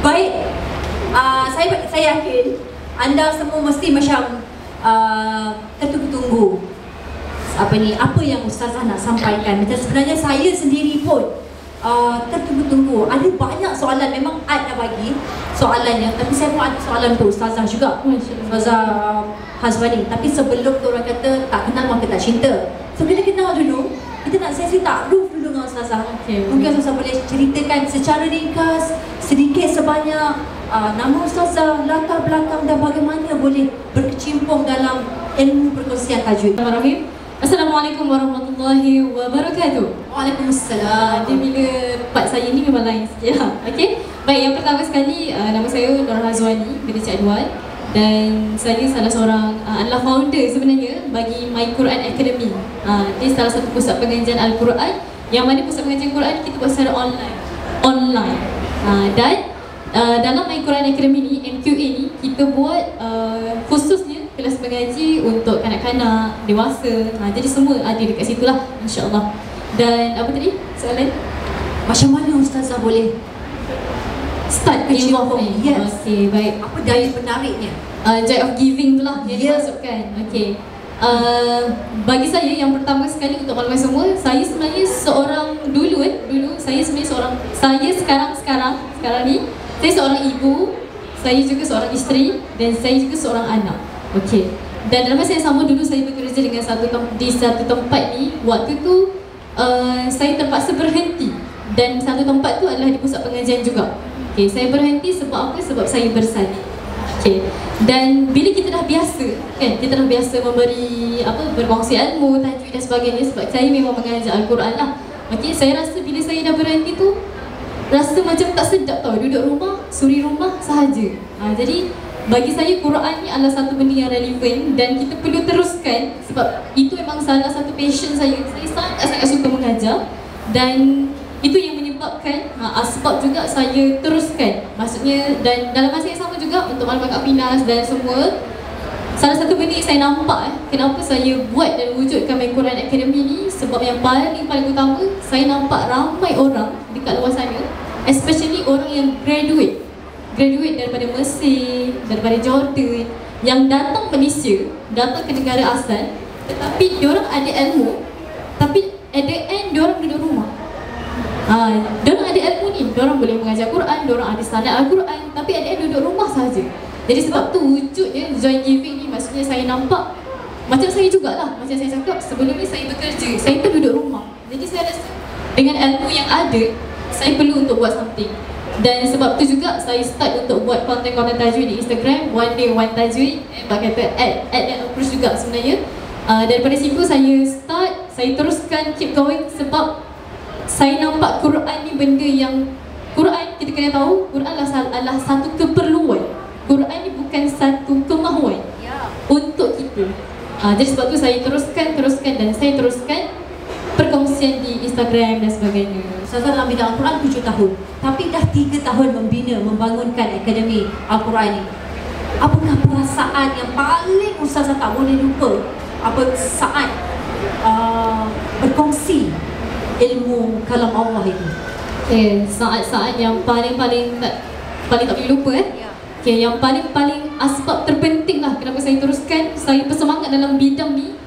Baik, saya yakin anda semua mesti macam tertunggu-tunggu apa yang Ustazah nak sampaikan. Macam sebenarnya saya sendiri pun tertunggu-tunggu. Ada banyak soalan, memang Ad dah bagi soalannya, tapi saya pun ada soalan untuk Ustazah juga, Ustazah Hazwani. Tapi sebelum tu orang kata tak kenal maka tak cinta. Sebelum kenal dulu, kita nak sesi takruf dulu dengan Ustazah. Mungkin Ustazah boleh ceritakan secara ringkas, sedikit sebanyak, nama Ustazah, latar belakang dan bagaimana boleh berkecimpung dalam ilmu perkongsian tajwid. Assalamualaikum warahmatullahi wabarakatuh. Waalaikumsalam. Dia bila part saya ni memang lain sikit lah. Okay. Baik, yang pertama sekali, nama saya Nur Hazwani bin Cik Adwan. Dan saya salah seorang adalah founder sebenarnya bagi My Quran Academy. Dia salah satu pusat pengajian Al-Quran, yang mana pusat pengajian Quran kita buat secara online. Dan dalam My Quran Academy ni, MQA ni, kita buat khususnya kelas mengaji untuk kanak-kanak, dewasa. Jadi semua ada dekat situ lah, insyaAllah. Dan apa tadi soalan? Macam mana Ustazah boleh start involve ni? Yes. Okay, baik. Apa daya penariknya? Joy of giving tu lah yang dimasukkan. Okay. Bagi saya yang pertama sekali untuk maklumat semua, saya sebenarnya seorang dulu saya sebenarnya sekarang ni saya seorang ibu, saya juga seorang isteri, dan saya juga seorang anak. Okey. Dan dalam masa yang sama dulu saya bekerja dengan di satu tempat ni. Waktu tu saya terpaksa berhenti, dan satu tempat tu adalah di pusat pengajian juga. Okey, saya berhenti sebab apa? Sebab saya bersalin. Okey. Dan bila kita dah biasa, kan, kita dah biasa memberi berkongsi ilmu, tajwid dan sebagainya, sebab saya memang mengajar Al-Quran lah. Okey, saya rasa bila saya dah berhenti tu rasa macam tak sedap tau, duduk rumah, suri rumah sahaja. Jadi bagi saya Quran ni adalah satu benda yang relevan dan kita perlu teruskan, sebab itu memang salah satu passion saya. Saya sangat suka mengajar, dan itu yang menyebabkan asbab juga saya teruskan. Maksudnya, dan dalam masa yang sama juga untuk maklumat Kak Pinas dan semua, salah satu benda yang saya nampak kenapa saya buat dan wujudkan My Quran Academy ni, sebab yang paling utama, saya nampak ramai orang dekat luar sana, especially orang yang graduate daripada Mesir, daripada Jordan, yang datang Malaysia, datang ke negara asal, tetapi diorang ada ilmu, tapi at the end diorang duduk rumah. Diorang ada ilmu ni, diorang boleh mengajar Quran, diorang ada sanad Al-Quran, tapi at the end duduk rumah sahaja. Jadi sebab tu wujudnya joy giving ni, maksudnya saya nampak macam saya jugalah, macam saya cakap sebelum ni saya bekerja, saya pun duduk rumah. Jadi saya rasa dengan ilmu yang ada, saya perlu untuk buat something. Dan sebab tu juga saya start untuk buat konten-konten tajwid di Instagram, One Day One Tajwid. Kata add dan approach juga sebenarnya. Daripada situ saya teruskan, keep going, sebab saya nampak Quran ni benda yang, Quran kita kena tahu, Quran adalah satu keperluan. Quran ni bukan satu kemahuan untuk kita. Jadi sebab tu saya teruskan dan saya teruskan perkongsian di Instagram dan sebagainya. Ustazah dalam bidang Al-Quran 7 tahun, tapi dah 3 tahun membangunkan Akademi Al-Quran ini. Apakah perasaan yang paling Ustazah tak boleh lupa saat berkongsi ilmu kalam Allah itu? Okay, saat-saat yang paling tak boleh lupa Okay, yang paling asbab terpenting lah kenapa saya teruskan, saya bersemangat dalam bidang ni.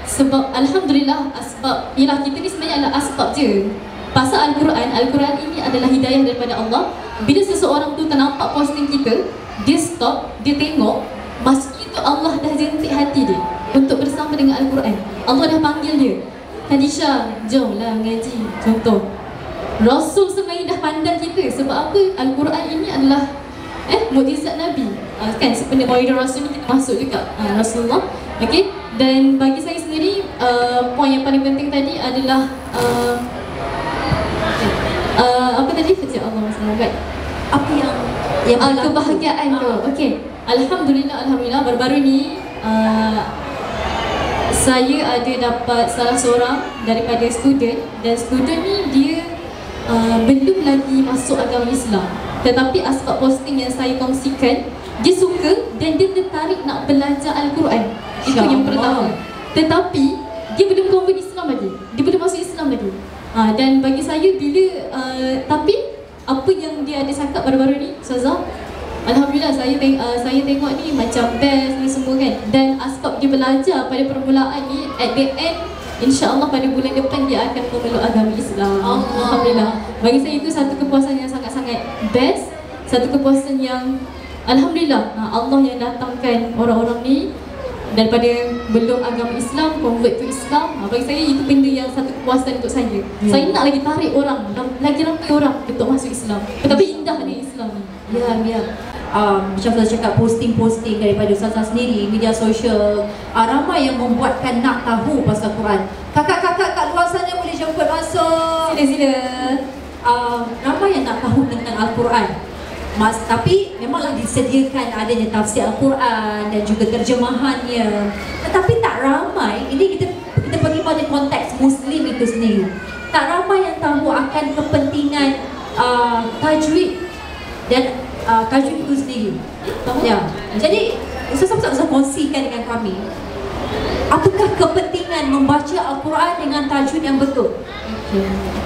Sebab Alhamdulillah, asbab, ialah kita ni sebenarnya adalah asbab je. Pasal Al-Quran ini adalah hidayah daripada Allah. Bila seseorang tu ternampak posting kita, dia stop, dia tengok, maksudnya tu Allah dah jentik hati dia untuk bersama dengan Al-Quran. Allah dah panggil dia, Khadijah, jomlah mengaji. Contoh, Rasul sebenarnya dah pandang kita. Sebab apa? Al-Quran ini adalah mukjizat Nabi. Kan sebenarnya Maulidur Rasul ni kita masuk juga Rasulullah. Okay? Dan bagi saya sendiri, poin yang paling penting tadi adalah apa tadi? Ya Allah, baik. Apa yang kebahagiaan tu. Okey. Alhamdulillah baru-baru ni saya ada dapat salah seorang daripada student, dan student ni dia belum lagi masuk agama Islam, tetapi asbab posting yang saya kongsikan, dia suka dan dia tertarik nak belajar Al-Quran. Itu yang pertama. Tetapi dia belum convert Islam lagi, dia belum masuk Islam lagi. Dan bagi saya bila tapi apa yang dia ada cakap baru-baru ni, Ustazah, Alhamdulillah saya tengok ni macam best ni semua kan. Dan asbab dia belajar pada permulaan ni, at the end InsyaAllah pada bulan depan dia akan memeluk agama Islam. Alhamdulillah. Bagi saya itu satu kepuasan yang sangat-sangat best. Satu kepuasan yang Alhamdulillah Allah yang datangkan orang-orang ni daripada belum agama Islam, convert to Islam. Bagi saya itu benda yang satu kepuasan untuk saya. Saya nak lagi tarik orang, lagi ramai orang untuk masuk Islam. Betapa indah ni Islam ni. Ya. Macam saya cakap, posting-posting daripada Ustazah sendiri, media sosial, ramai yang membuatkan nak tahu pasal Quran. Kakak-kakak kat luar sana boleh jemput masuk. Sila-sila. Ramai yang nak tahu tentang Al-Quran. Tapi memanglah disediakan adanya tafsir Al-Quran dan juga terjemahannya. Tetapi tak ramai, ini kita pergi pada konteks Muslim itu sendiri. Tak ramai yang tahu akan kepentingan tajwid dan tajwid itu sendiri. Ya. Jadi Ustazah bisa kongsikan dengan kami, apakah kepentingan membaca Al-Quran dengan tajwid yang betul?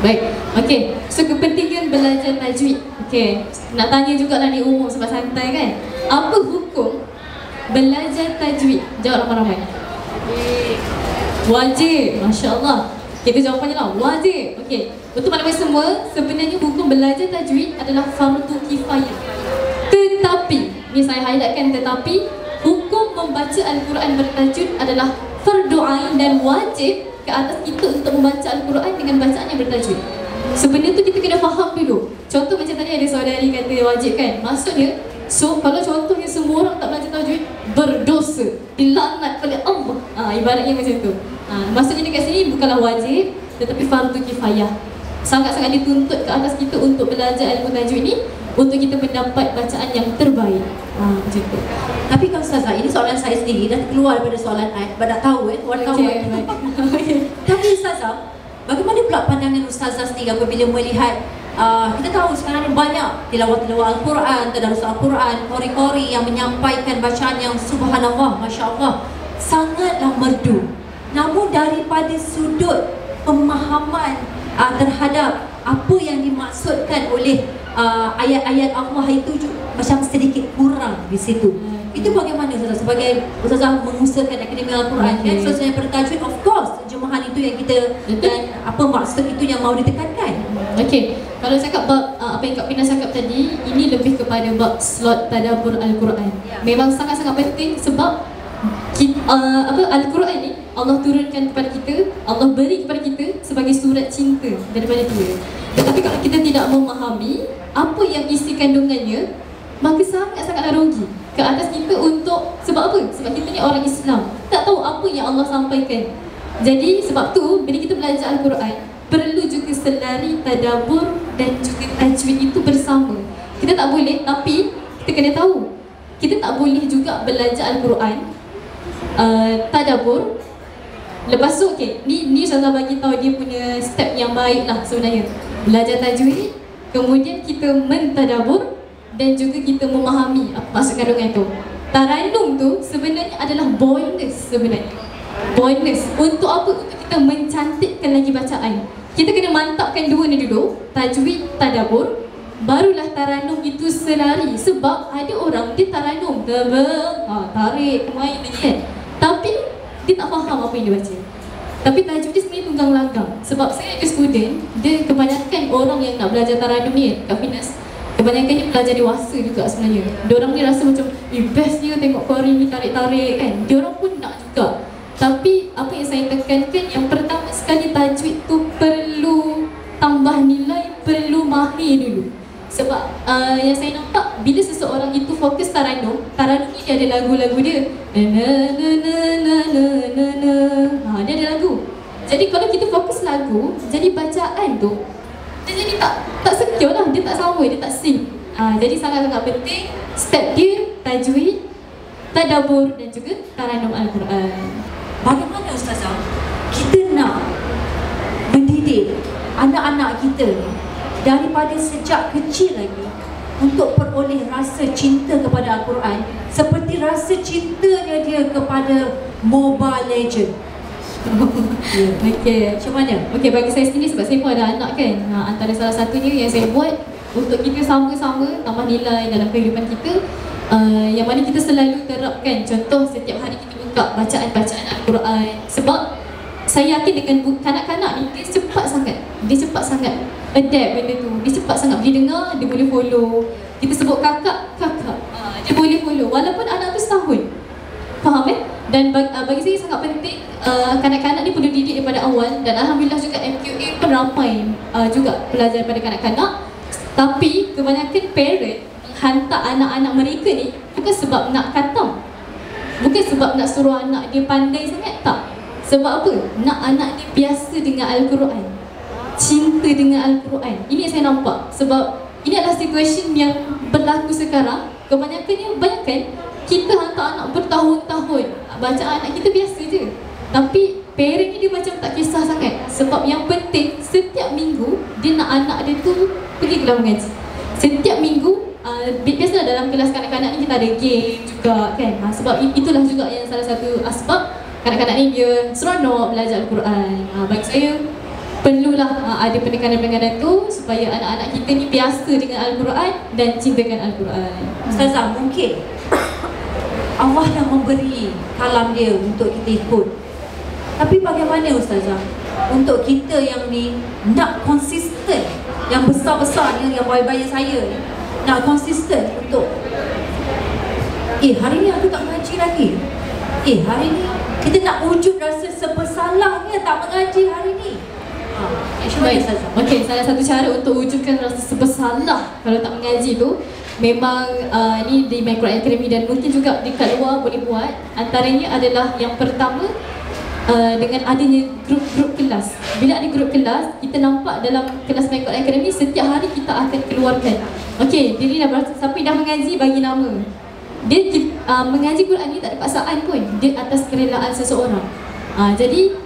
Baik. Okey. So kepentingan belajar tajwid. Okey. Nak tanya jugalah di umum sebab santai kan. Apa hukum belajar tajwid? Jawab ramai-ramai. Wajib. Masya-Allah. Kita jawapannya lah wajib. Okey. Untuk maklumat semua, sebenarnya hukum belajar tajwid adalah fardu kifayah. Tetapi, ni saya highlightkan, tetapi hukum membaca Al-Quran bertajwid adalah fardu ain dan wajib ke atas kita untuk membaca Al-Quran dengan bacaan yang bertajwid. Sebenarnya tu kita kena faham dulu. Contoh macam tadi ada saudari kata wajib kan. Maksudnya, kalau contohnya semua orang tak belajar tajwid, berdosa, dilaknat oleh Allah. Ibaratnya macam tu. Maksudnya dekat sini bukanlah wajib, tetapi fardu kifayah. Sangat-sangat dituntut ke atas kita untuk belajar ilmu tajwid ni, untuk kita mendapat bacaan yang terbaik. Macam tu. Tapi kalau Ustazah, ini soalan saya sendiri, dah keluar daripada soalan I, dah tahu wartawan. Tapi Ustazah, bagaimana pula pandangan Ustazah sendiri apabila melihat kita tahu sekarang ni banyak tilawah-tilawah Al-Quran, tadarus Al-Quran, qori-qori yang menyampaikan bacaan yang subhanallah, masya-Allah, sangatlah merdu. Namun daripada sudut pemahaman terhadap apa yang dimaksudkan oleh ayat-ayat Allah itu macam sedikit kurang di situ. Itu bagaimana Ustazah? Sebagai Ustazah mengusahakan Akademi Al-Quran kan, sesuai pada tajwid, of course terjemahan itu yang kita dan apa maksud itu yang mahu ditekankan. Okey, kalau cakap bab apa yang Kak Pina cakap tadi, ini lebih kepada bab slot tadabbur Al-Quran. Memang sangat-sangat penting sebab Al-Quran ni Allah turunkan kepada kita, Allah beri kepada kita sebagai surat cinta daripada dia. Tetapi kalau kita tidak memahami apa yang isi kandungannya, maka sangat-sangatlah rugi ke atas kita untuk, sebab apa? Sebab kita ni orang Islam, tak tahu apa yang Allah sampaikan. Jadi sebab tu bila kita belajar Al-Quran, perlu juga selari tadabbur dan juga tajwid itu bersama. Kita tak boleh, tapi kita kena tahu, kita tak boleh juga belajar Al-Quran tadabbur. Lepas tu ni Ustazah bagi tahu dia punya step yang baik lah sebenarnya. Belajar tajwid, kemudian kita mentadabbur dan juga kita memahami apa maksud kandungan tu. Tarannum tu sebenarnya adalah bonus sebenarnya. Bonus. Untuk apa? Untuk kita mencantikkan lagi bacaan. Kita kena mantapkan dua ni dulu, tajwid, tadabbur. Barulah tarannum itu selari. Sebab ada orang dia tarannum, tarik, main lagi kan. Tapi dia tak faham apa yang dia baca. Tapi tajwid dia sebenarnya tunggang langgang. Sebab saya ada student, dia kebanyakan orang yang nak belajar tarannum ni kat Finas, kebanyakan dia pelajar dewasa juga sebenarnya. Diorang ni rasa macam, best dia tengok Qori ni tarik-tarik kan. Diorang pun nak juga. Tapi apa yang saya tekankan, yang pertama sekali tajwid tu perlu tambah nilai, perlu mahir dulu. Sebab yang saya nampak, bila seseorang itu fokus tarannum ni dia ada lagu-lagu dia. Dia ada lagu. Jadi kalau kita fokus lagu, jadi bacaan tu dia jadi tak secure lah, dia tak sama, dia tak sync. Jadi sangat-sangat penting step dia tajwid, tadabbur dan juga tarannum Al-Quran. Bagaimana Ustazah kita nak mendidik anak-anak kita daripada sejak kecil lagi untuk peroleh rasa cinta kepada Al-Quran seperti rasa cintanya dia kepada Mobile Legend? Okey, macam mana? Okey, bagi saya sendiri, sebab saya pun ada anak kan, antara salah satunya yang saya buat, untuk kita sama-sama tambah nilai dalam kehidupan kita, yang mana kita selalu terapkan. Contoh, setiap hari kita buka bacaan-bacaan Al-Quran. Sebab saya yakin dengan kanak-kanak ni, dia cepat sangat adapt benda tu. Dia cepat sangat, dia dengar, dia boleh follow. Kita sebut kakak, dia boleh follow walaupun anak tu setahun. Faham Dan bagi saya sangat penting, kanak-kanak ni perlu didik daripada awal. Dan Alhamdulillah juga MQA pun ramai juga pelajar pada kanak-kanak. Tapi kebanyakan parent hantar anak-anak mereka ni bukan sebab nak khatam, bukan sebab nak suruh anak dia pandai sangat, tak. Sebab apa? Nak anak dia biasa dengan Al-Quran, cinta dengan Al-Quran. Ini yang saya nampak. Sebab ini adalah situasi yang berlaku sekarang. Kebanyakannya, kita hantar anak bertahun-tahun, bacaan anak kita biasa je. Tapi parent ni dia macam tak kisah sangat. Sebab yang penting, setiap minggu dia nak anak dia tu pergi kelas mengaji. Setiap minggu, biasalah dalam kelas kanak-kanak ni kita ada game juga kan. Sebab itulah juga yang salah satu asbab kanak-kanak ni dia seronok belajar Al-Quran. Bagi saya, perlulah ada penekanan-penekanan tu supaya anak-anak kita ni biasa dengan Al-Quran dan cintakan Al-Quran. Ustazah, mungkin Allah yang memberi kalam dia untuk kita ikut. Tapi bagaimana Ustazah untuk kita yang ni nak konsisten, yang besar-besar ni, yang bayi-bayi saya ni, nak konsisten untuk hari ni aku tak mengaji lagi. Hari ni kita nak wujud rasa sebersalahnya tak mengaji hari ni. Baik, okey, salah satu cara untuk wujudkan rasa sebersalah kalau tak mengaji tu, memang ni di My Quran Academy dan mungkin juga dekat luar boleh buat. Antaranya adalah yang pertama, dengan adanya grup-grup kelas. Bila ada grup kelas, kita nampak dalam kelas My Quran Academy setiap hari kita akan keluarkan, okey, diri dah berasa, siapa dah mengaji bagi nama. Dia mengaji Quran ni tak ada paksaan pun, dia atas kerelaan seseorang. Jadi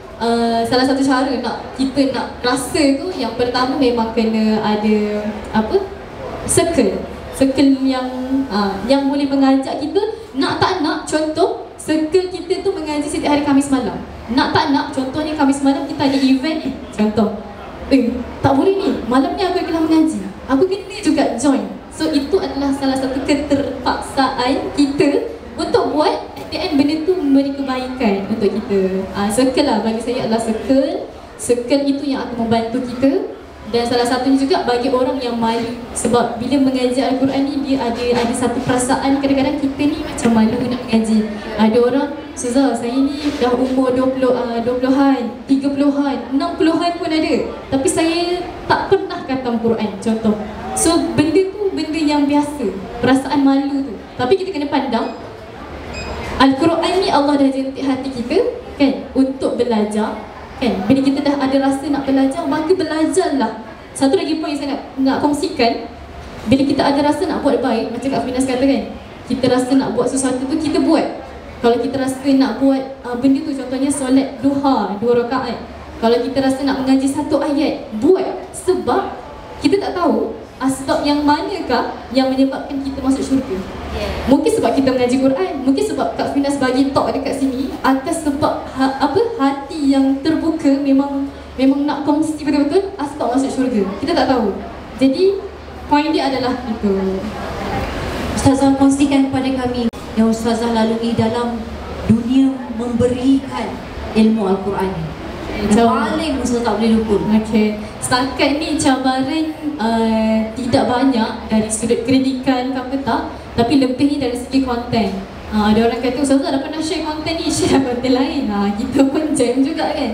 salah satu cara kita nak rasa tu, yang pertama memang kena ada circle yang boleh mengajak kita. Nak tak nak, contoh circle kita tu mengaji setiap hari Khamis malam. Nak tak nak, contohnya Khamis malam kita ada event ni, contoh tak boleh ni, malam ni aku kena mengaji, aku kena juga join. So itu adalah salah satu keterpaksaan kita untuk buat at the end benda tu memberi kebaikan untuk kita. Circle lah bagi saya adalah circle itu yang akan membantu kita. Dan salah satunya juga bagi orang yang malu. Sebab bila mengaji Al-Quran ni, dia ada satu perasaan kadang-kadang kita ni macam malu nak mengaji. Ada orang, Ustazah, saya ni dah umur 20-an, 30-an, 60-an pun ada, tapi saya tak pernah khatam Quran, contoh. So benda tu benda yang biasa, perasaan malu tu. Tapi kita kena pandang Al-Quran ni Allah dah jentik hati kita kan untuk belajar kan. Bila kita dah ada rasa nak belajar, maka belajarlah. Satu lagi poin saya nak kongsikan, bila kita ada rasa nak buat baik, macam Kak Finas kata kan, kita rasa nak buat sesuatu tu, kita buat. Kalau kita rasa nak buat benda tu, contohnya solat duha 2 rakaat, kalau kita rasa nak mengaji 1 ayat, buat. Sebab kita tak tahu asbab yang manakah yang menyebabkan kita masuk syurga. Mungkin sebab kita mengaji Quran, mungkin sebab Kak Finas bagi talk dekat sini atas sebab hati yang terbuka, memang nak kongsi betul-betul asbab masuk syurga. Kita tak tahu. Jadi poin dia adalah itu. Ustazah kongsikan kepada kami yang Ustazah lalui dalam dunia memberikan ilmu Al-Quran ni. Paling Ustazah tak boleh lupa. Okey, setakat ni cabaran tidak banyak dari sudut kritikan ke apa tak, tapi lebih dari segi konten. Ada orang kata, Ustazah dah pernah share konten ni, share konten lain. Kita pun jam juga kan.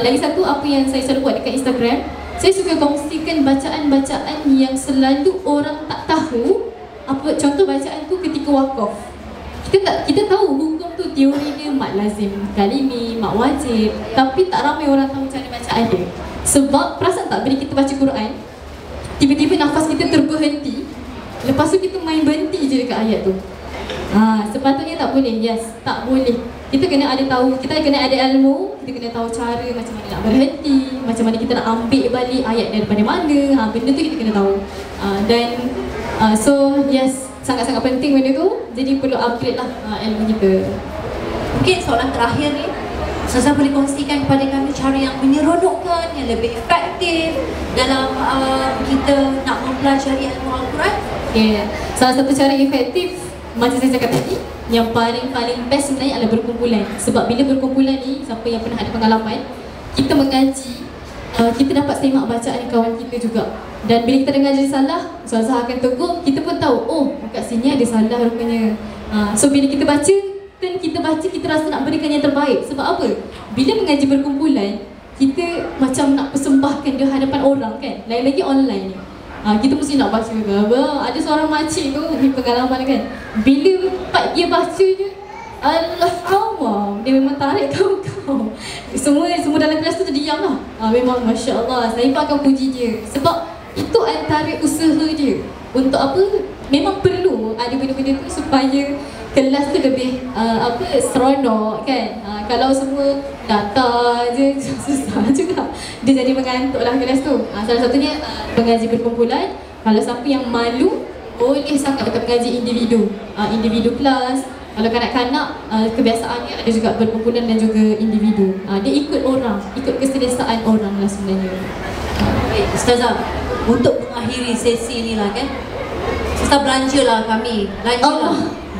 Lagi satu, apa yang saya selalu buat dekat Instagram, saya suka kongsikan bacaan-bacaan yang selalu orang tak tahu. Apa contoh bacaan tu ketika wakaf. Kita tahu hukum tu, teori dia mat lazim kalimi, mat wajib, tapi tak ramai orang tahu cara bacaan dia. Sebab perasan tak, bila kita baca Quran, tiba-tiba nafas kita terberhenti, lepas tu kita main berhenti je dekat ayat tu. Sepatutnya tak boleh. Yes, tak boleh. Kita kena ada tahu, kita kena ada ilmu, kita kena tahu cara macam mana nak berhenti, macam mana kita nak ambil balik ayat daripada mana. Benda tu kita kena tahu. So yes, sangat-sangat penting benda tu. Jadi perlu upgrade lah ilmu kita. Mungkin soalan terakhir ni, Ustazah boleh kongsikan kepada kami cara yang menyeronokkan, yang lebih efektif dalam kita nak mempelajari ilmu Al-Quran? Okay. Salah satu cara efektif macam saya cakap tadi, yang paling best sebenarnya adalah berkumpulan. Sebab bila berkumpulan ni, siapa yang pernah ada pengalaman, kita mengaji, kita dapat semak bacaan kawan kita juga. Dan bila kita dengar jadi salah, ustazah akan tegur, kita pun tahu, oh kat sini ada salah rupanya. So bila kita baca, kita rasa nak berikan yang terbaik. Sebab apa? Bila mengaji berkumpulan, kita macam nak persembahkan di hadapan orang kan. Lain-lagi online ni. Kita mesti nak baca ke. Ada seorang makcik tu, ni pengalaman kan. Bila part dia baca je, Allah, dia memang tarik kau. Semua dalam kelas tu terdiam lah. Memang Masya Allah, saya pun akan puji dia. Sebab itu antara usaha dia. Untuk apa? Memang perlu ada benda-benda tu supaya kelas tu lebih seronok kan. Kalau semua data je susah juga. Dia jadi mengantuk lah kelas tu. Salah satunya pengaji berkumpulan. Kalau siapa yang malu, boleh sangat kita mengaji individu kelas. Kalau kanak-kanak, kebiasaannya ada juga berkumpulan dan juga individu. Dia ikut orang, ikut keselesaan orang lah sebenarnya. Baik, Ustazah, untuk mengakhiri sesi ni lah kan, Ustazah belanjalah kami.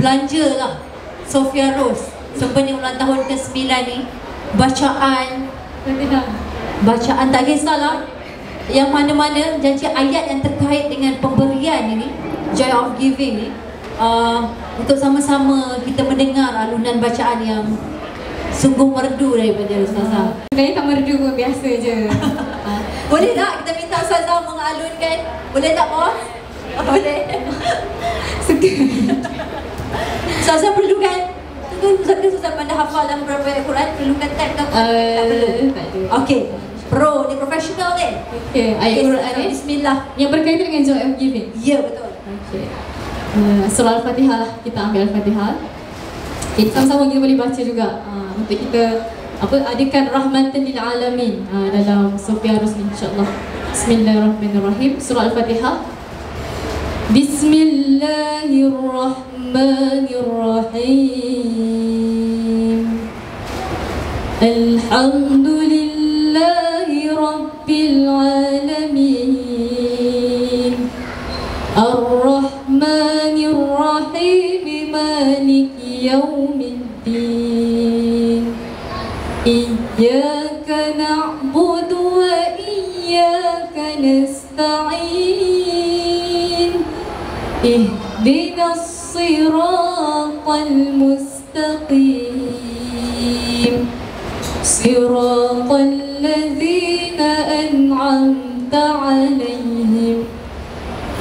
Belanjalah Sophia Rose sempena ulang tahun ke-9 ni. Bacaan tak kisahlah yang mana-mana, janji ayat yang terkait dengan pemberian ini, Joy of Giving ni, untuk sama-sama kita mendengar alunan bacaan yang sungguh merdu daripada Ustazah. Sebenarnya tak merdu pun, biasa je. Boleh tak kita minta Ustazah mengalunkan? Boleh tak bos? Boleh. Suka. Ustazah perlukan Ustazah pandai hafal dalam beberapa ayat Quran, perlukan tab ke? Tak perlu. Tak ada. Okey. Pro ni profesional ni. Okey, ayat Quran ni bismillah. Yang berkaitan dengan joy of giving. Ya, betul. Okey. Surah Al-Fatihah lah, kita ambil Al-Fatihah. Okay, sama-sama kita boleh baca juga untuk kita adakan rahmatan lil alamin dalam Sophia Rose ni, insya-Allah. Bismillahirrahmanirrahim. Surah Al-Fatihah. Bismillahirrahmanirrahim. Alhamdulillahi rabbil alamin. Ar-Rahmanir-Rahim, Maliki Yawmiddin. Iyyaka na'budu wa iyyaka nasta'in. Ihdinas siratal mustaqim. Siratal ladzina an'amta 'alaihim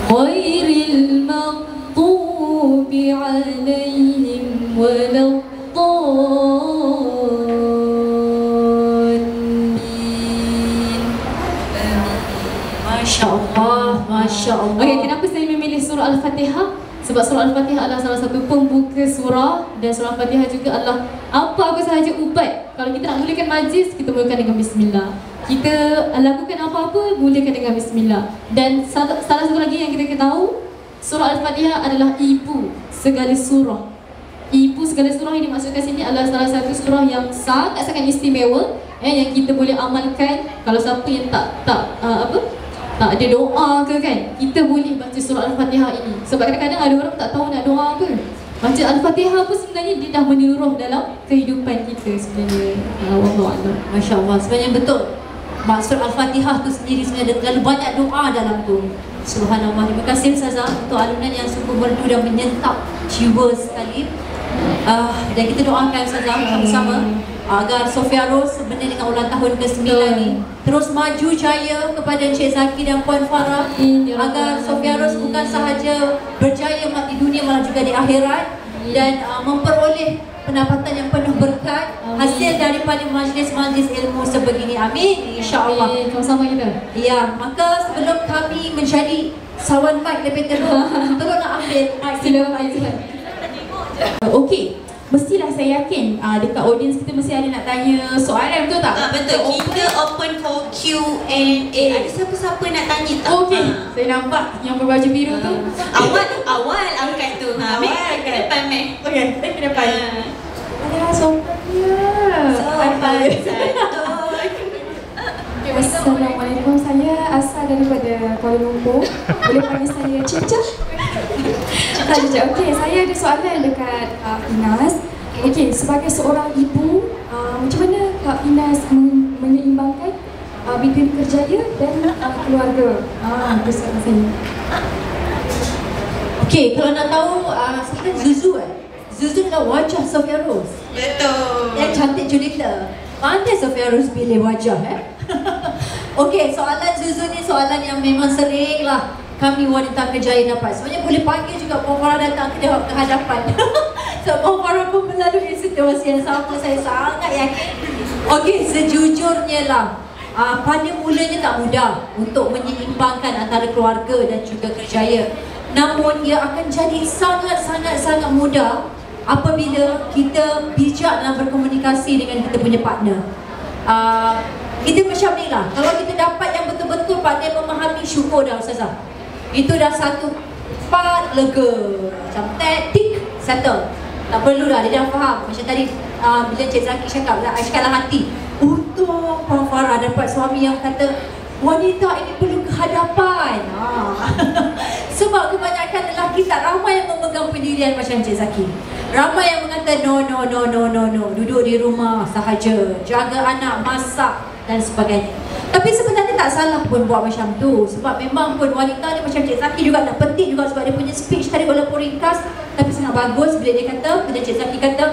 ghairil maghdubi 'alaihim waladdallin. Masya Allah, Masya Allah. Okey, kenapa saya memilih surah Al-Fatihah? Sebab surah Al-Fatihah adalah salah satu pembuka surah, dan surah Al-Fatihah juga adalah apa-apa sahaja ubat. Kalau kita nak mulakan majlis, kita mulakan dengan bismillah. Kita lakukan apa-apa, mulakan dengan bismillah. Dan salah satu lagi yang kita tahu, surah Al-Fatihah adalah ibu segala surah. Ibu segala surah yang dimaksudkan sini adalah salah satu surah yang sangat-sangat istimewa, yang kita boleh amalkan. Kalau siapa yang tak ada doa ke kan, kita boleh baca surah Al-Fatihah ini. Sebab kadang-kadang ada orang tak tahu nak doa apa. Baca Al-Fatihah pun sebenarnya dia dah menyeluruh dalam kehidupan kita sebenarnya. Wallahualam. Masya Allah, sebenarnya betul. Maksud Al-Fatihah tu sendiri sebenarnya terlalu banyak doa dalam tu. Subhanallah. Terima kasih Ustazah untuk alunan yang sungguh merdu dan menyentap jiwa sekali. Dan kita doakan Ustazah sama-sama agar Sophia Rose sebenarnya dengan ulang tahun ke-9 ni terus maju jaya kepada Encik Zaki dan Puan Farah, agar Sophia Rose bukan sahaja berjaya di dunia malah juga di akhirat, dan memperoleh pendapatan yang penuh berkat hasil daripada majlis-majlis ilmu sebegini. Amin, insya-Allah. Sama-sama kita. Ya, maka sebelum kami menjadi sawan mic lebih teruk, tolong nak ambil mic. Silakan. Okey, mestilah saya yakin dekat audience kita mesti ada nak tanya soalan, betul tak? Betul, kita open for Q&A. Ada siapa-siapa nak tanya tak? Okey, saya nampak yang berbaju biru tu. Awal angkat tu. Mek ke depan, Mek. Okey, saya ke depan. Ada sopan dia. Sopan. Assalamualaikum, saya asal daripada Kuala Lumpur. Boleh panggil saya Cica? Cica. Okey, saya ada soalan dekat Inas. Okey, sebagai seorang ibu, macam mana Kak Inas menyeimbangkan bidang kerjaya dan keluarga? Itu soalan saya. Okey, kalau nak tahu sebenarnya Zuzu Zuzu adalah wajah Sophia Rose. Betul. Yang cantik jelita. Pandai Sophia Rose pilih wajah Okey, soalan Zuzu ni soalan yang memang sering lah kami wanita kerjaya dapat. Sebenarnya boleh panggil juga Puan Farah datang ke hadapan. So Puan Farah pun melalui situasi yang sama, saya sangat yakin. Okey, sejujurnya lah pada mulanya tak mudah untuk menyeimbangkan antara keluarga dan juga kerjaya. Namun ia akan jadi sangat mudah apabila kita bijak dalam berkomunikasi dengan kita punya partner. Kita macam ni lah, kalau kita dapat yang betul-betul partner memahami, syukur dah Ustazah. Itu dah satu part lega. Macam tik, settle. Tak perlu dah, dia dah faham. Macam tadi bila Cik Zaki cakap, Ashkalah hati. Untung Puan Farah dapat suami yang kata wanita ini perlu kehadapan. Sebab kebanyakan lelaki tak ramai yang memegang pendirian macam Cik Zaki. Ramai yang mengata no, duduk di rumah sahaja, jaga anak, masak dan sebagainya. Tapi sebenarnya tak salah pun buat macam tu. Sebab memang pun wanita ni macam Cik Zaki juga nak petik juga, sebab dia punya speech tadi walaupun ringkas tapi sangat bagus bila dia kata, bila Cik Zaki kata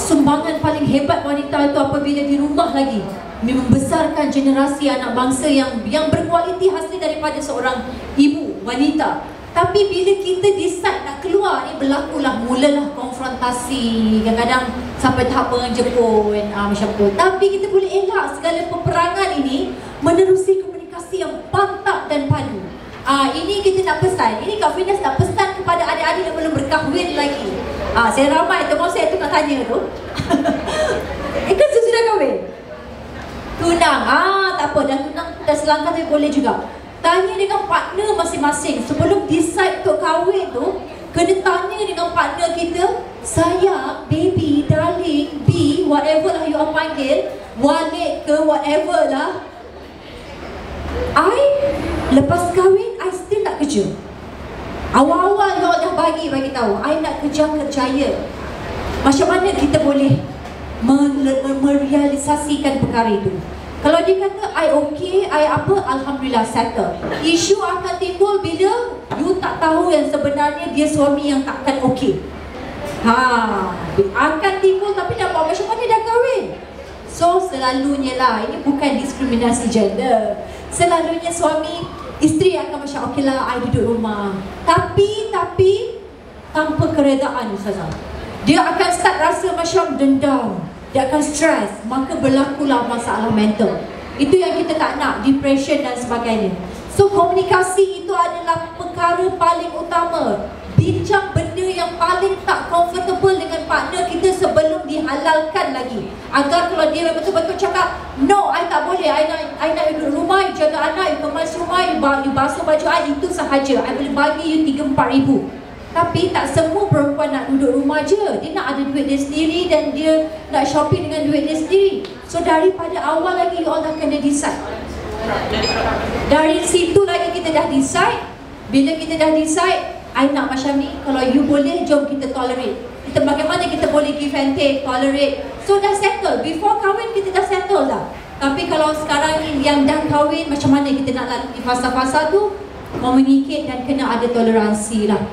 sumbangan paling hebat wanita itu apabila di rumah lagi membesarkan generasi anak bangsa yang berkualiti hasil daripada seorang ibu wanita. Tapi bila kita decide nak keluar ni, berlakulah mulalah konfrontasi, kadang-kadang sampai tahap menjepun macam tu. Tapi kita boleh elak segala peperangan ini menerusi komunikasi yang pantap dan padu. Ini kita nak pesan, ini Kak Finas nak pesan kepada adik-adik yang belum berkahwin lagi. Saya ramai tu, saya tu nak tanya tu. Kan sudah kahwin? Tunang, tak apa, dah tunang, dah selangkah tapi boleh juga. Tanya dengan partner masing-masing. Sebelum decide untuk kahwin tu, kena tanya dengan partner kita, sayang, baby, darling, B, whatever lah you all panggil, walid ke whatever lah, I lepas kahwin, I still nak kerja. Awal-awal you all dah bagi tahu, I nak kerjaya. Macam mana kita boleh merealisasikan perkara itu? Kalau dia kata I okay, I apa, alhamdulillah settle. Isu akan timbul bila you tak tahu yang sebenarnya dia suami yang takkan okay. Akan timbul tapi dah buat macam mana dah kahwin. So selalunya lah, ini bukan diskriminasi gender. Selalunya suami, isteri akan macam okay lah, I duduk rumah. Tapi tanpa keredaan Ustazah. Dia akan start rasa macam dendam. Dia akan stres, maka berlakulah masalah mental. Itu yang kita tak nak, depression dan sebagainya. So komunikasi itu adalah perkara paling utama. Bincang benda yang paling tak comfortable dengan partner kita sebelum dihalalkan lagi. Agar kalau dia betul-betul cakap, no, I tak boleh, I nak duduk rumah, you jaga anak, you kemas rumah, you basuh baju I, itu sahaja. I boleh bagi you 3-4 ribu. Tapi tak semua perempuan nak duduk rumah je. Dia nak ada duit dia sendiri dan dia nak shopping dengan duit dia sendiri. So daripada awal lagi you all dah kena decide. Dari situ lagi kita dah decide. Bila kita dah decide, I nak macam ni, kalau you boleh, jom kita tolerate. Kita bagaimana kita boleh give and take, tolerate. So dah settle. Before kahwin kita dah settle dah. Tapi kalau sekarang yang dah kahwin, macam mana kita nak lalui fasa-fasa tu? Communicate dan kena ada toleransi lah.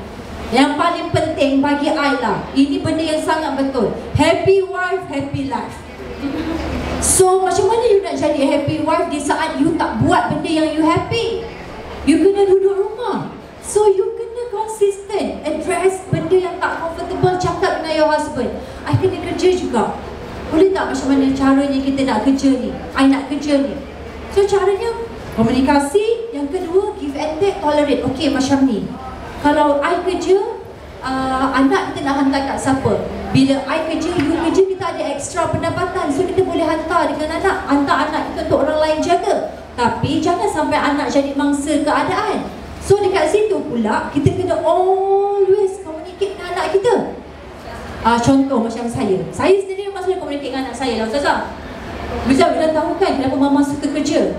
Yang paling penting bagi I lah, ini benda yang sangat betul. Happy wife, happy life. So macam mana you nak jadi happy wife di saat you tak buat benda yang you happy? You kena duduk rumah. So you kena consistent, address benda yang tak comfortable, cakap dengan your husband. I kena kerja juga. Boleh tak macam mana caranya kita nak kerja ni? I nak kerja ni. So caranya komunikasi. Yang kedua, give and take, tolerate. Okay, macam ni. Kalau I kerja, anak kita nak hantar kat siapa? Bila I kerja, you kerja, kita ada extra pendapatan. So kita boleh hantar dengan anak. Hantar anak kita untuk orang lain jaga. Tapi jangan sampai anak jadi mangsa keadaan. So dekat situ pula, kita kena always communicate dengan anak kita. Contoh macam saya sendiri memang selalu communicate dengan anak saya lah Ustazah. Bila tahu kan kenapa Mama suka kerja.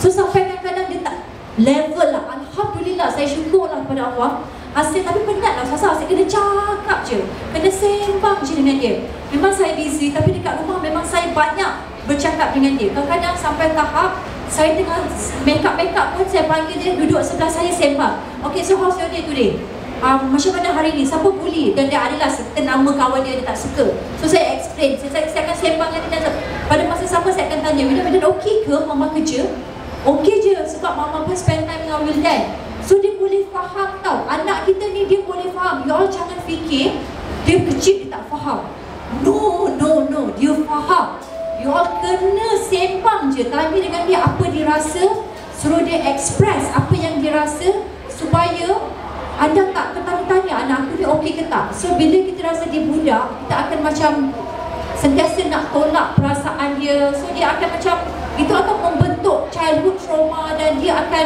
So sampai kadang-kadang dia tak level lah. Alhamdulillah, saya syukurlah kepada Allah. Asyik tapi penat lah Ustazah, asyik kena cakap je, kena sembang je dengan dia. Memang saya busy tapi dekat rumah memang saya banyak bercakap dengan dia. Kadang-kadang sampai tahap saya tengah make-up pun saya panggil dia duduk sebelah saya sembang. Okay, so how's your day today? Macam mana hari ni? Siapa bully? Dan dia adalah serta nama kawan dia tak suka. So saya explain, saya akan sembang dengan dia. Pada masa sama saya akan tanya, Wildan okey ke Mama kerja? Okey je, sebab Mama pun spend time dengan Wildan. So dia boleh faham tau. Anak kita ni dia boleh faham. You all jangan fikir dia kecil dia tak faham. No, dia faham. You all kena sembang je, tanya dengan dia apa dia rasa, suruh dia express apa yang dia rasa, supaya anda tak bertanya-tanya anak aku ni okey ke tak. So bila kita rasa dia budak, kita akan macam sentiasa nak tolak perasaan dia. So dia akan macam, itu akan membentuk childhood trauma dan dia akan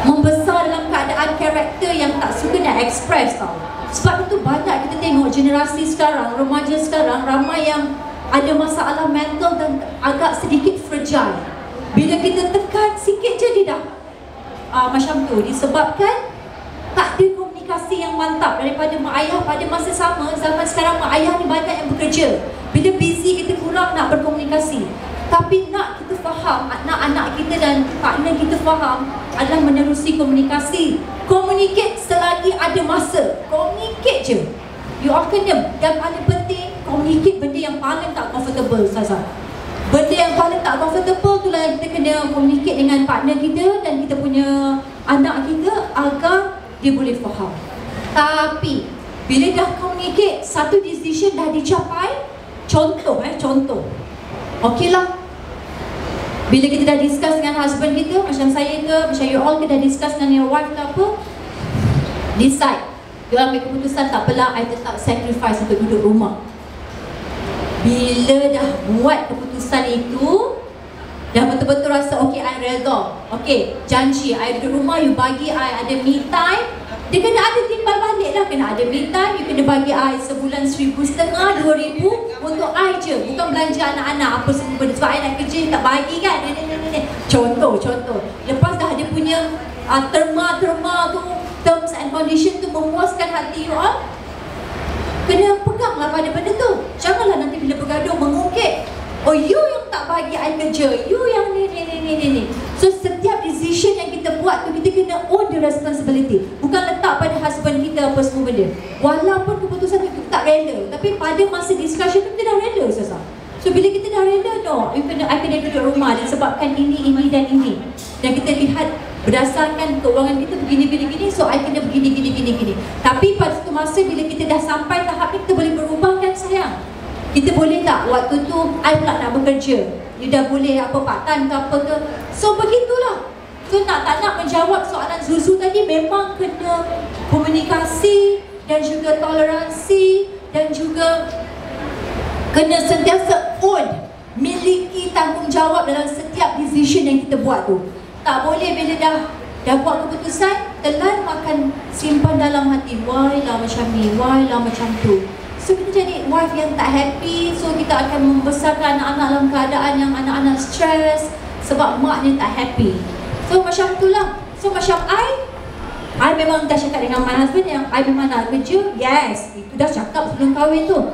membesar dalam keadaan karakter yang tak suka nak express tau. Sebab itu banyak kita tengok generasi sekarang, remaja sekarang, ramai yang ada masalah mental dan agak sedikit fragile. Bila kita tekan sikit je dia dah macam tu, disebabkan tak ada komunikasi yang mantap daripada mak ayah. Pada masa sama, zaman sekarang mak ayah ni banyak yang bekerja. Bila busy kita kurang nak berkomunikasi. Tapi nak kita faham, anak-anak kita dan partner kita faham adalah menerusi komunikasi. Communicate selagi ada masa. Communicate je. You all kena, yang paling penting, communicate benda yang paling tak comfortable Ustazah. Benda yang paling tak comfortable tu lah yang kita kena communicate dengan partner kita dan kita punya anak kita agar dia boleh faham. Tapi bila dah communicate, satu decision dah dicapai, contoh. Okey lah, bila kita dah discuss dengan husband kita, macam saya ke, macam you all kita dah discuss dengan your wife ke apa, decide, you all ambil keputusan, tak apalah, I tetap sacrifice untuk duduk rumah. Bila dah buat keputusan itu, dah betul-betul rasa okay, I redha, okay, janji I duduk rumah, you bagi I ada me time. Dia kena ada timbal balik lah, kena ada me time. You kena bagi I sebulan RM1,500, RM2,000 untuk I je, bukan belanja anak-anak apa semua benda. Sebab I nak kerja, tak bagi kan. Contoh. Lepas dah ada punya terma tu, terms and condition tu memuaskan hati you all, kena peganglah pada benda tu. Janganlah nanti bila bergaduh mengungkit, oh you yang tak bagi I kerja, you yang ni. So setiap decision yang kita buat tu, kita kena own the responsibility. Bukan letak pada husband kita apa semua benda. Walaupun keputusan tu kita tak rela, tapi pada masa discussion tu kita dah rela Ustazah. So bila kita dah rela, no, I kena duduk rumah disebabkan ini dan ini. Dan kita lihat berdasarkan keuangan kita begini, so I kena begini. Tapi pada satu masa bila kita dah sampai tahap ni, kita boleh berubah kan sayang. Kita boleh tak waktu tu I pula nak bekerja, you dah boleh apa part time ke apa ke. So begitulah. So tak nak menjawab soalan Zuzu tadi, memang kena komunikasi dan juga toleransi dan juga kena sentiasa own, miliki tanggungjawab dalam setiap decision yang kita buat tu. Tak boleh bila dah buat keputusan, telan makan simpan dalam hati, why lah macam ni, why lah macam tu. So kita jadi wife yang tak happy. So kita akan membesarkan anak-anak dalam keadaan yang anak-anak stres sebab maknya tak happy. So macam itulah. So macam I memang dah cakap dengan my husband yang I memang nak kerja. Yes, itu dah cakap sebelum kahwin tu.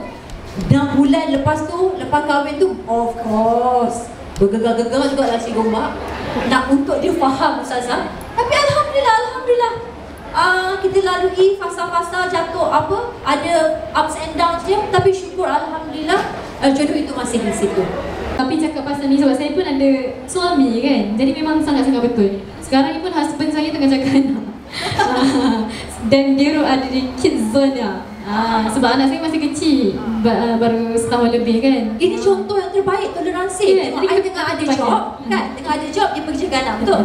6 bulan lepas kahwin tu, of course bergegar-gegar juga lah si Gombak nak untuk dia faham Ustazah. Tapi Alhamdulillah kita lalui fasa-fasa jatuh apa, ada ups and downs dia, tapi syukur Alhamdulillah jodoh itu masih di situ. Tapi cakap pasal ni sebab saya pun ada suami kan, jadi memang sangat-sangat betul. Sekarang ni pun husband saya tengah jaga anak dan dia ada di kids zone lah. Sebab anak saya masih kecil, baru setahun lebih kan. Ini contoh yang terbaik toleransi. Tengok I tengah ada job kan, tengah ada job dia pergi jaga anak, betul?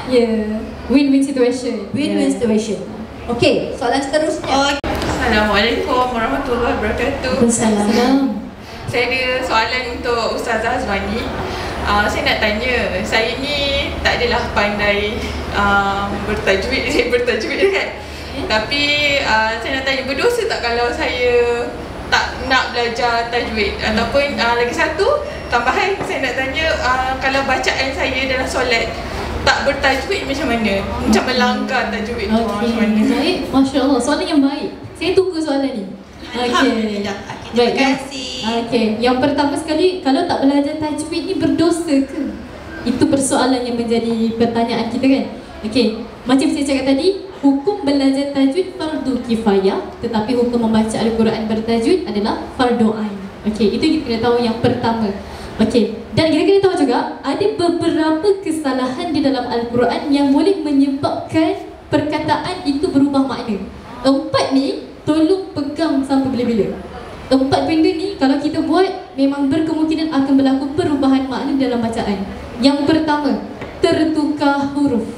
Yeah, win-win situation. Win-win situation. Okay, soalan seterusnya. Assalamualaikum warahmatullahi wabarakatuh. Waalaikumsalam. Saya ada soalan untuk Ustazah Azwani. Saya nak tanya, saya ni tak adalah pandai bertajwid, saya bertajwid kan. Tapi saya nak tanya, berdosa tak kalau saya tak nak belajar tajwid. Ataupun lagi satu tambahan saya nak tanya, kalau bacaan saya dalam solat tak bertajwid macam mana? Macam melanggar tajwid tu macam mana? Baik, Masya Allah, soalan yang baik. Saya tunggu soalan ni. Okey. Terima kasih. Okey, yang pertama sekali, kalau tak belajar tajwid ni berdosa ke? Itu persoalan yang menjadi pertanyaan kita kan? Okey, macam saya cakap tadi, hukum belajar tajwid fardu kifayah, tetapi hukum membaca Al-Quran bertajwid adalah fardu ain. Okey, itu kita kena tahu yang pertama. Okey, dan kita kena tahu juga ada beberapa kesalahan di dalam Al-Quran yang boleh menyebabkan perkataan itu berubah makna. 4 ni tolong pegang sampai bila-bila. 4 benda ni kalau kita buat memang berkemungkinan akan berlaku perubahan makna dalam bacaan. Yang pertama, tertukar huruf.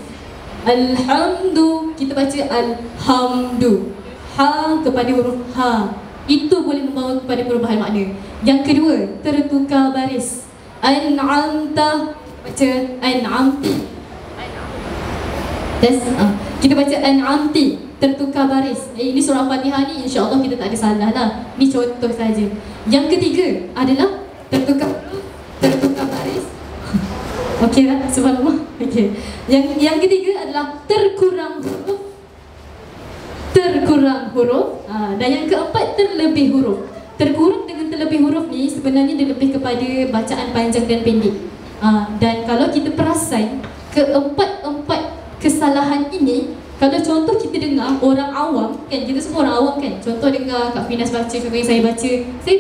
Alhamdu, kita baca alhamdu. Ha kepada huruf ha. Itu boleh membawa kepada perubahan makna. Yang kedua, tertukar baris. An'amta, baca an'amti. Kita baca an'amti, tertukar baris. Ini surah Fatihah ni insya-Allah kita tak ada salah lah. Ni contoh saja. Yang ketiga adalah tertukar baris. Okey lah, subhanallah. Okey. Yang ketiga adalah terkurang huruf. Dan yang keempat, terlebih huruf. Terkurang dengan terlebih huruf ni sebenarnya dia lebih kepada bacaan panjang dan pendek. Dan kalau kita perasan keempat kesalahan ini, kalau contoh kita dengar orang awam kan, kita semua orang awam kan, contoh dengar Kak Finas baca, contoh saya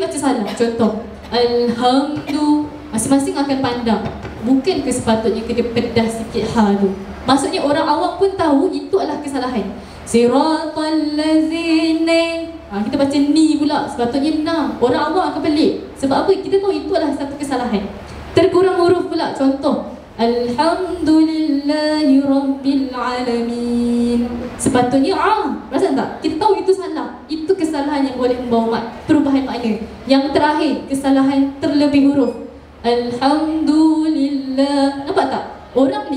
baca salah. Contoh alhamdu, masing-masing akan pandang, bukan ke sepatutnya kena pedah sikit ha tu. Maksudnya orang awam pun tahu itu adalah kesalahan. Siratal ladzina, kita baca ni pula, sepatutnya na. Orang awam akan pelik. Sebab apa? Kita tahu itu adalah satu kesalahan. Terkurang huruf pula, contoh alhamdulillahi rabbil alamin. Sepatutnya perasan tak? Kita tahu itu salah. Itu kesalahan yang boleh membawa perubahan makna. Yang terakhir, kesalahan terlebih huruf. Alhamdulillah. Nampak tak? Orang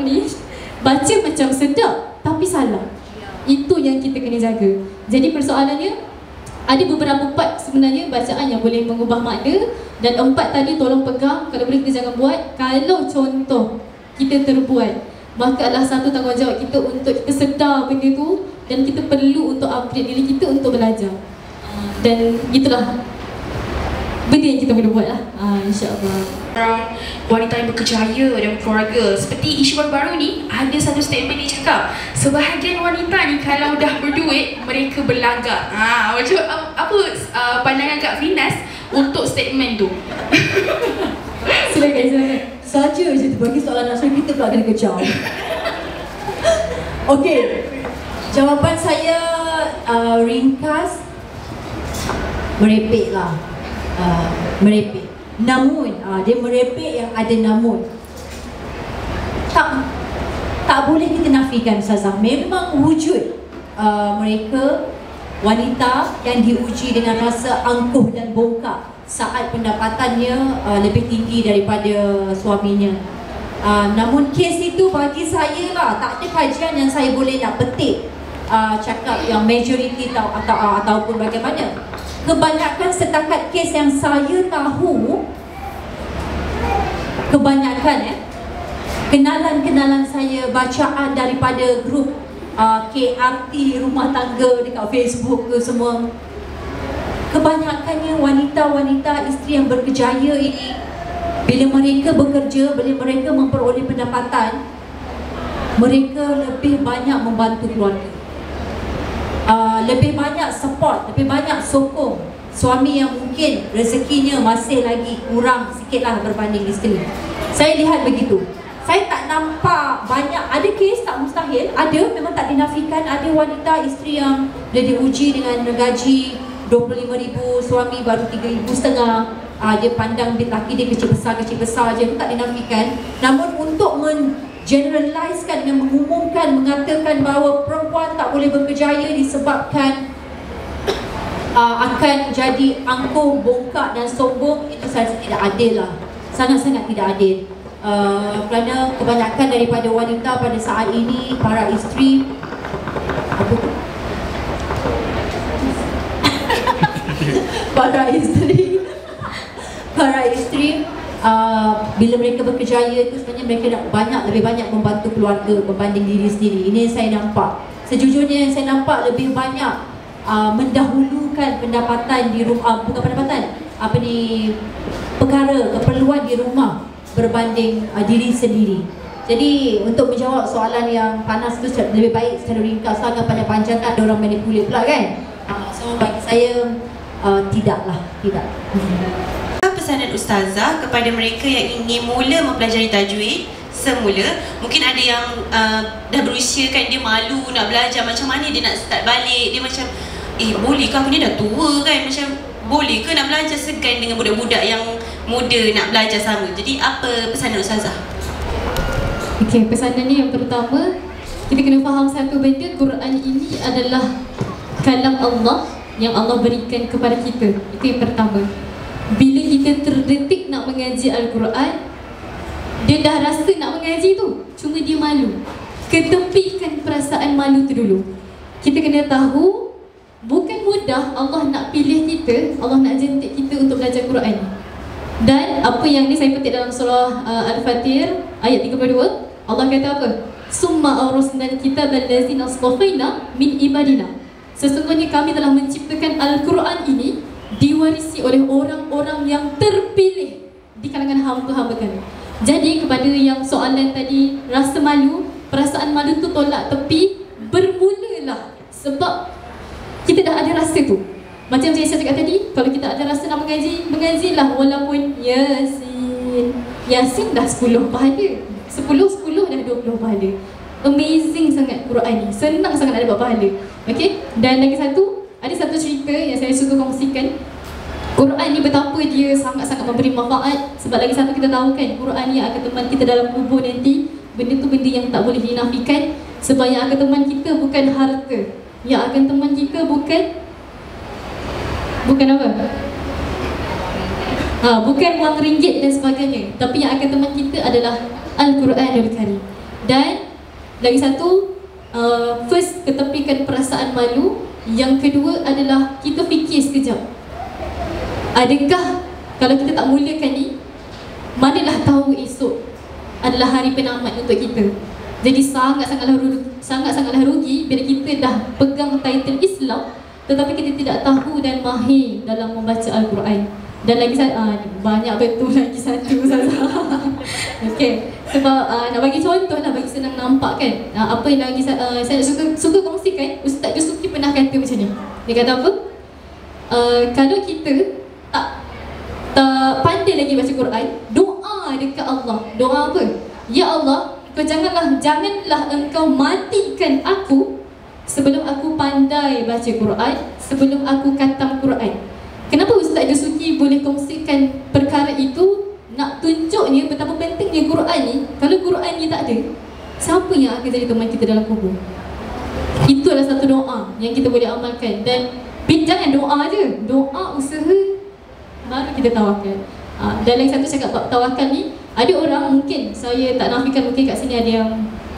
ni baca macam sedap tapi salah. Itu yang kita kena jaga. Jadi persoalannya, ada beberapa part sebenarnya bacaan yang boleh mengubah makna. Dan 4 tadi tolong pegang. Kalau boleh kita jangan buat. Kalau contoh kita terbuat, maka adalah satu tanggungjawab kita untuk kita sedar benda tu. Dan kita perlu untuk upgrade diri kita untuk belajar. Dan itulah benda yang kita boleh buat lah, insyaAllah. Orang wanita yang berkejaya dan keluarga. Seperti isu baru-baru ni, ada satu statement dia cakap, sebahagian wanita ni kalau dah berduit, mereka berlagak. Macam apa pandangan Kak Finas untuk statement tu? Silakan. Saja je tu bagi soalan nasional, kita pula kena kejar. Okey, jawapan saya ringkas, merepek lah. Merepek. Namun, dia merepek yang ada namun. Tak boleh kita nafikan, Ustazah. Memang wujud mereka wanita yang diuji dengan rasa angkuh dan bongkak saat pendapatannya lebih tinggi daripada suaminya. Namun kes itu bagi saya lah, tak ada kajian yang saya boleh nak petik cakap yang majoriti ataupun bagaimana. Kebanyakan setakat kes yang saya tahu, kebanyakan kenalan-kenalan saya, bacaan daripada grup KRT rumah tangga dekat Facebook ke semua, kebanyakannya wanita-wanita isteri yang berkejaya ini, bila mereka bekerja, bila mereka memperoleh pendapatan, mereka lebih banyak membantu keluarga, lebih banyak support, lebih banyak sokong suami yang mungkin rezekinya masih lagi kurang sikitlah berbanding isteri. Saya lihat begitu. Saya tak nampak banyak, ada kes tak mustahil, ada, memang tak dinafikan, ada wanita isteri yang dia diuji dengan gaji 25,000, suami baru 3,500. Dia pandang dia laki dia kecil besar je, tak dinafikan. Namun untuk generalizekan dengan mengumumkan, mengatakan bahawa perempuan tak boleh berkejaya disebabkan akan jadi angkuh, bongkak dan sombong, itu saya tidak adil lah. Sangat-sangat tidak adil. Kerana kebanyakan daripada wanita pada saat ini, para isteri para isteri bila mereka berkejaya itu sebenarnya mereka lebih banyak membantu keluarga berbanding diri sendiri. Ini yang saya nampak. Sejujurnya yang saya nampak lebih banyak mendahulukan pendapatan di rumah, bukan pendapatan, perkara keperluan di rumah berbanding diri sendiri. Jadi untuk menjawab soalan yang panas tu lebih baik secara ringkas, agak panjang-panjang kan ada orang manipulate pula kan. So bagi saya tidak. Pesanan ustazah kepada mereka yang ingin mula mempelajari tajwid semula, mungkin ada yang dah berusia kan, dia malu nak belajar, macam mana dia nak start balik, dia macam boleh ke aku ni dah tua kan, macam boleh ke nak belajar, segan dengan budak-budak yang muda nak belajar sama. Jadi apa pesanan ustazah? Okey, pesanan ni yang pertama, kita kena faham satu benda, Quran ini adalah kalam Allah yang Allah berikan kepada kita. Itu yang pertama. Bila kita terdetik nak mengaji Al-Quran, dia dah rasa nak mengaji tu, cuma dia malu. Ketepikan perasaan malu tu dulu. Kita kena tahu, bukan mudah Allah nak pilih kita, Allah nak jentik kita untuk belajar Quran. Dan apa yang ni saya petik dalam surah Al-Fatir ayat 32, Allah kata apa? Summa awrasnal kitab allazina astafaina min ibadina. Sesungguhnya kami telah menciptakan Al-Quran ini diwarisi oleh orang-orang yang terpilih di kalangan hamba-hamba kami. Jadi kepada yang soalan tadi, rasa malu, perasaan malu tu tolak tepi, bermulalah sebab kita dah ada rasa tu. Macam saya cakap tadi, kalau kita ada rasa nak mengajilah walaupun Yasin dah 10 pahala, 10 dah 20 pahala. Amazing sangat Quran ni, senang sangat nak dapat pahala. Okay? Dan lagi satu, ada satu cerita yang saya suka kongsikan. Quran ni betapa dia sangat-sangat memberi manfaat. Sebab lagi satu kita tahu kan, Quran ni akan teman kita dalam kubur nanti. Benda tu benda yang tak boleh dinafikan. Sebab yang akan teman kita bukan harta, yang akan teman kita bukan apa? Bukan wang ringgit dan sebagainya. Tapi yang akan teman kita adalah Al-Quranul Karim. Dan lagi satu, first, ketepikan perasaan malu. Yang kedua adalah kita fikir sekejap, adakah kalau kita tak mulakan ni, manalah tahu esok adalah hari penamat untuk kita. Jadi sangat-sangatlah rugi bila kita dah pegang title Islam tetapi kita tidak tahu dan mahir dalam membaca Al-Quran. Dan lagi banyak betul lagi satu okay. Sebab nak bagi contoh lah, bagi senang nampak kan, apa yang lagi saya suka kongsikan. Ustaz Yusufi pernah kata macam ni. Dia kata apa? Kalau kita tak pandai lagi baca Quran, doa dekat Allah. Doa apa? Ya Allah, janganlah engkau matikan aku sebelum aku pandai baca Quran, sebelum aku khatam Quran. Kenapa Ustaz Yusufi boleh kongsikan perkara itu? Nak tunjuknya betapa pentingnya Quran ni. Kalau Quran ni tak ada, siapa yang akan jadi teman kita dalam kubur? Itu adalah satu doa yang kita boleh amalkan. Dan jangan doa je, doa usaha baru kita tawakal. Dan lagi satu cakap tawakal ni, ada orang mungkin, saya tak nafikan, mungkin kat sini ada yang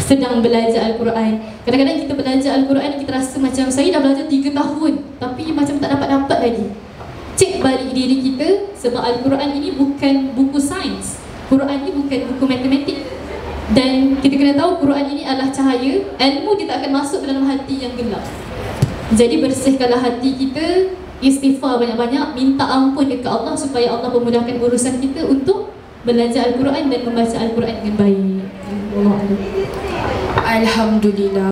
sedang belajar Al-Quran. Kadang-kadang kita belajar Al-Quran, kita rasa macam saya dah belajar 3 tahun tapi macam tak dapat lagi. Cek balik diri kita, sebab Al-Quran ini bukan buku sains, Quran ini bukan buku matematik. Dan kita kena tahu Quran ini adalah cahaya. Ilmu dia tak akan masuk dalam hati yang gelap. Jadi bersihkanlah hati kita, istighfar banyak-banyak, minta ampun dekat Allah supaya Allah memudahkan urusan kita untuk belajar Al-Quran dan membaca Al-Quran dengan baik. Alhamdulillah.